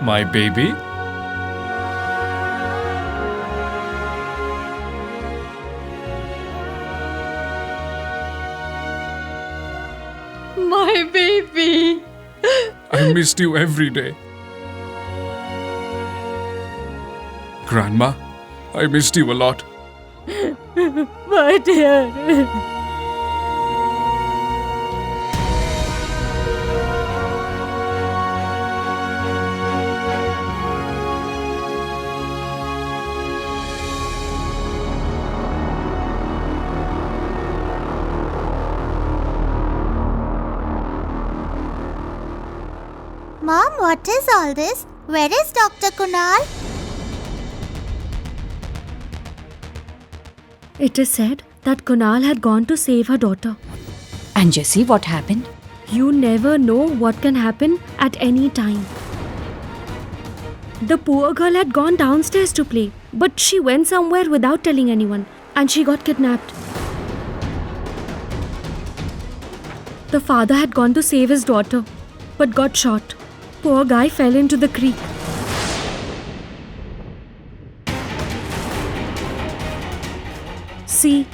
My baby? My baby. I missed you every day. Grandma, I missed you a lot. My dear. Mom, what is all this? Where is Dr. Kunal? It is said that Kunal had gone to save her daughter. And Jessie, what happened? You never know what can happen at any time. The poor girl had gone downstairs to play, but she went somewhere without telling anyone, and she got kidnapped. The father had gone to save his daughter, but got shot. Poor guy fell into the creek. See,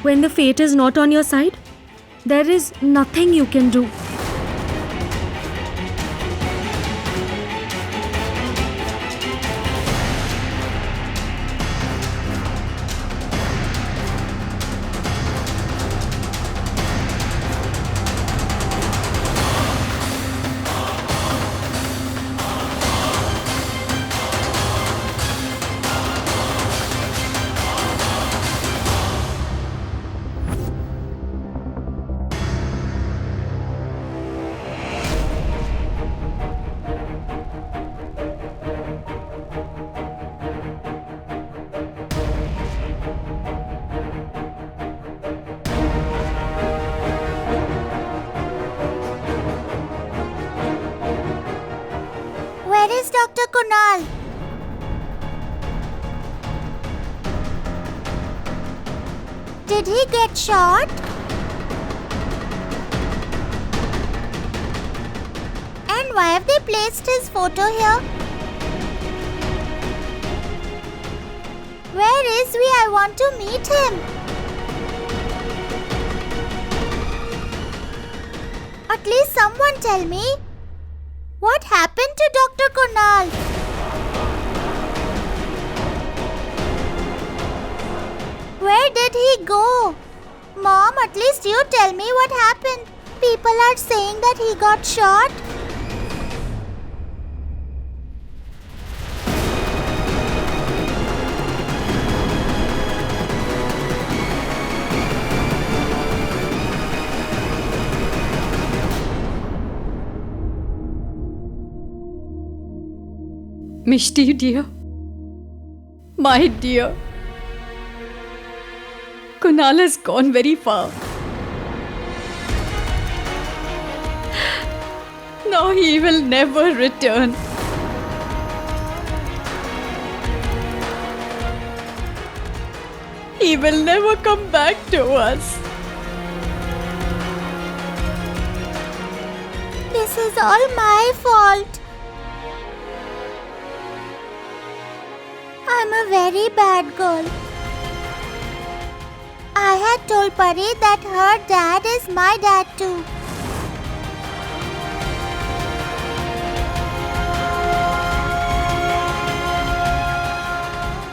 when the fate is not on your side, there is nothing you can do. Where is Dr. Kunal? Did he get shot? And why have they placed his photo here? Where is he? I want to meet him. At least someone tell me. What happened to Dr. Kunal? Where did he go? Mom, at least you tell me what happened. People are saying that he got shot. Mishti, dear. My dear. Kunal has gone very far. Now he will never return. He will never come back to us. This is all my fault. I'm a very bad girl. I had told Pari that her dad is my dad too.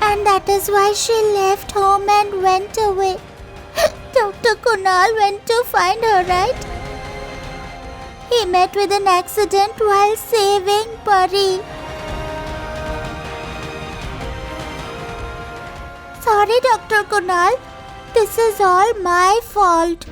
And that is why she left home and went away. Dr. Kunal went to find her, right? He met with an accident while saving Pari. Sorry, Dr. Kunal. This is all my fault.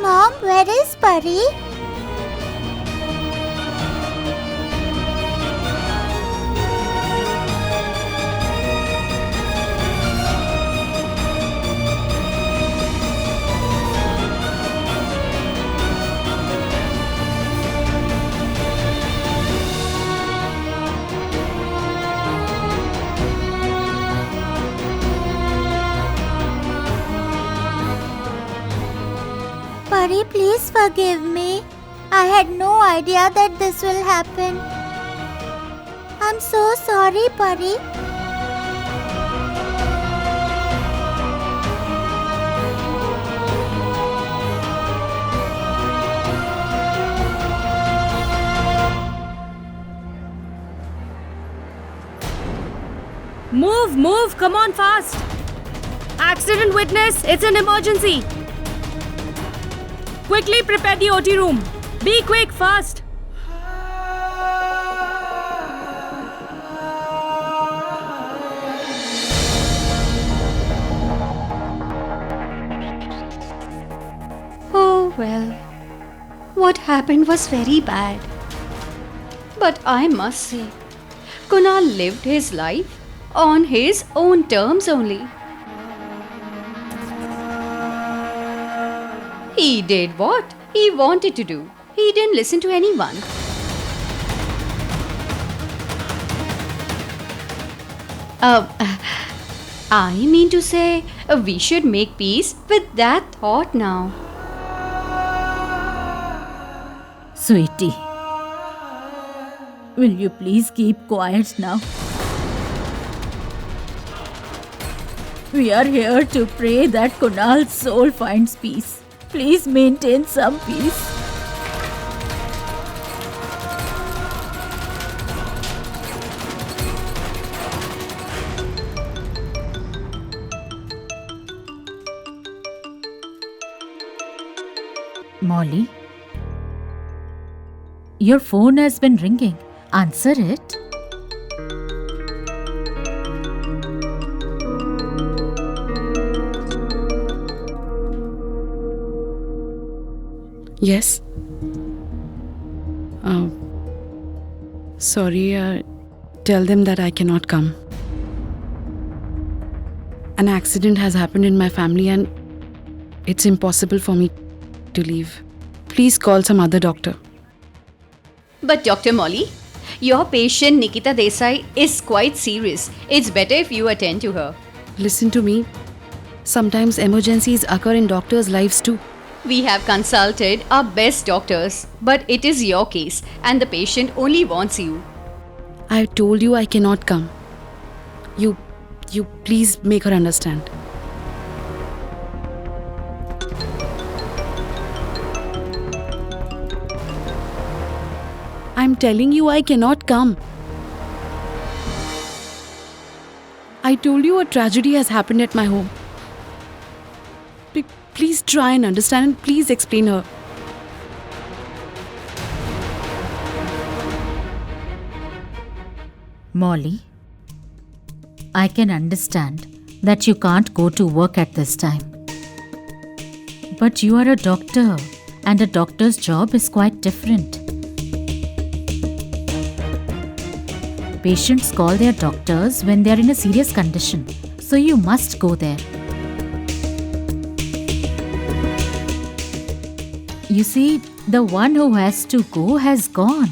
Mom, where is Pari? please forgive me. I had no idea that this will happen. I'm so sorry, Pari. Move, come on fast. Accident witness, it's an emergency. Quickly prepare the OT room. Be quick, fast. Oh well. What happened was very bad. But I must say, Kunal lived his life on his own terms only. He did what he wanted to do. He didn't listen to anyone. I mean to say, we should make peace with that thought now. Sweetie, will you please keep quiet now? We are here to pray that Kunal's soul finds peace. Please maintain some peace. Molly, your phone has been ringing. Answer it. Yes. Sorry, tell them that I cannot come. An accident has happened in my family and it's impossible for me to leave. Please call some other doctor. But Dr. Molly, your patient Nikita Desai is quite serious. It's better if you attend to her. Listen to me. Sometimes emergencies occur in doctors' lives too. We have consulted our best doctors, but it is your case and the patient only wants you. I told you I cannot come. You please make her understand. I'm telling you I cannot come. I told you a tragedy has happened at my home. Please try and understand and please explain her. Molly, I can understand that you can't go to work at this time. But you are a doctor, and a doctor's job is quite different. Patients call their doctors when they are in a serious condition, so you must go there. You see, the one who has to go has gone.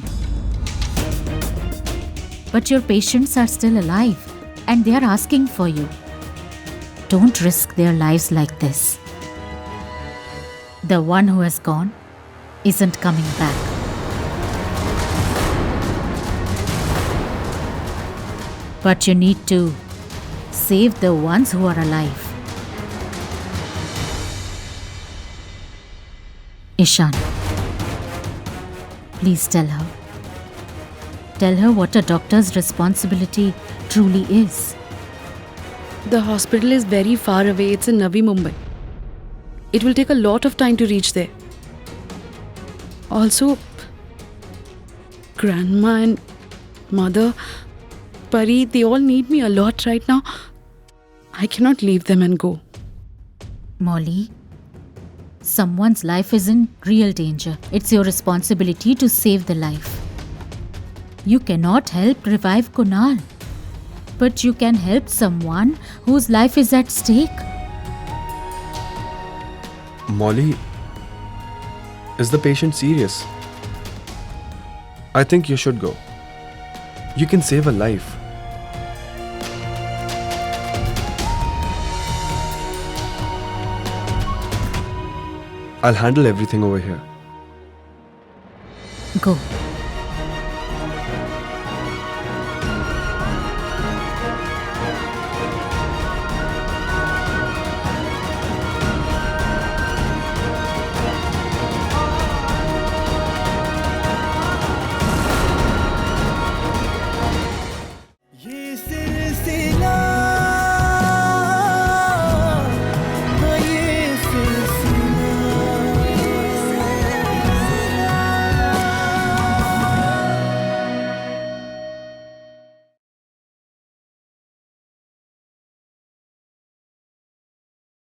But your patients are still alive and they are asking for you. Don't risk their lives like this. The one who has gone isn't coming back. But you need to save the ones who are alive. Ishan, please tell her. Tell her what a doctor's responsibility truly is. The hospital is very far away. It's in Navi Mumbai. It will take a lot of time to reach there. Also, grandma and mother, Pari, they all need me a lot right now. I cannot leave them and go. Molly, someone's life is in real danger. It's your responsibility to save the life. You cannot help revive Kunal, but you can help someone whose life is at stake. Molly, is the patient serious? I think you should go. You can save a life. I'll handle everything over here. Go.